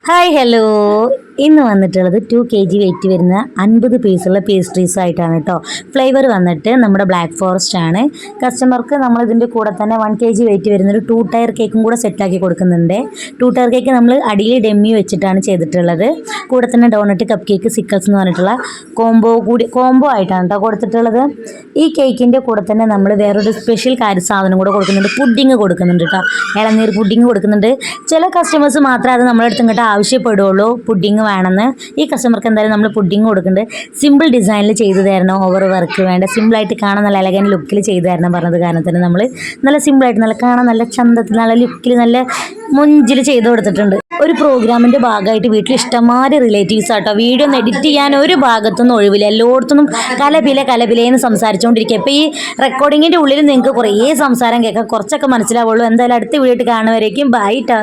Hi hello. ഇന്ന് വന്നിട്ടുള്ളത് 2 kg wait വരുന്ന 50 പീസുള്ള പേസ്ട്രീസ് ആയിട്ടാണ് കേട്ടോ. ഫ്ലേവർ വന്നിട്ട് നമ്മുടെ ബ്ലാക്ക് ഫോറസ്റ്റ് ആണ്. കസ്റ്റമർക്ക് നമ്മൾ ഇതിൻ്റെ കൂടെ തന്നെ 1 kg വെയിറ്റ് വരുന്നൊരു 2 ടയർ കേക്കും കൂടെ സെറ്റാക്കി കൊടുക്കുന്നുണ്ട്. 2 ടയർ കേക്ക് നമ്മൾ അടിയിൽ ഡെമ്മി വെച്ചിട്ടാണ് ചെയ്തിട്ടുള്ളത്. കൂടെ തന്നെ ഡോണറ്റ്, കപ്പ് കേക്ക്, സിക്കിൾസ് എന്ന് പറഞ്ഞിട്ടുള്ള കോംബോ ആയിട്ടാണ് കേട്ടോ കൊടുത്തിട്ടുള്ളത്. ഈ കേക്കിൻ്റെ കൂടെ തന്നെ നമ്മൾ വേറൊരു സ്പെഷ്യൽ സാധനം കൂടെ കൊടുക്കുന്നുണ്ട്. പുഡിങ് കൊടുക്കുന്നുണ്ട് കേട്ടോ. ഇളനീർ പുഡിങ് കൊടുക്കുന്നുണ്ട്. ചില കസ്റ്റമേഴ്സ് മാത്രമേ അത് നമ്മുടെ അടുത്ത് ഇങ്ങോട്ട് ആവശ്യപ്പെടുകയുള്ളൂ പുഡിങ് വേണമെന്ന്. ഈ കസ്റ്റമർക്ക് എന്തായാലും നമ്മൾ പുഡിങ് കൊടുക്കുന്നുണ്ട്. സിമ്പിൾ ഡിസൈനിൽ ചെയ്തു തരണം, ഓവർ വർക്ക് വേണ്ട, സിമ്പിളായിട്ട് കാണാൻ നല്ല എലഗൻ ലുക്കിൽ ചെയ്തു തരണം പറഞ്ഞത് കാരണം തന്നെ നമ്മൾ നല്ല സിമ്പിളായിട്ട് നല്ല കാണാൻ നല്ല ചന്തത്തിൽ നല്ല ലുക്കിൽ നല്ല മുഞ്ചിൽ ചെയ്ത് കൊടുത്തിട്ടുണ്ട്. ഒരു പ്രോഗ്രാമിൻ്റെ ഭാഗമായിട്ട് വീട്ടിൽ ഇഷ്ടംമാതിരി റിലേറ്റീവ്സ് ആട്ടോ. വീഡിയോ ഒന്ന് എഡിറ്റ് ചെയ്യാൻ ഒരു ഭാഗത്തൊന്നും ഒഴിവില്ല. എല്ലായിടത്തുനിന്നും കലപിലേന്ന് സംസാരിച്ചുകൊണ്ടിരിക്കുക. ഇപ്പോൾ ഈ റെക്കോർഡിങ്ങിൻ്റെ ഉള്ളിൽ നിങ്ങൾക്ക് കുറേ സംസാരം കേൾക്കാം, കുറച്ചൊക്കെ മനസ്സിലാവുള്ളൂ. എന്തായാലും അടുത്ത വീഡിയോ കാണുന്നവരേക്കും ബൈ ടാ.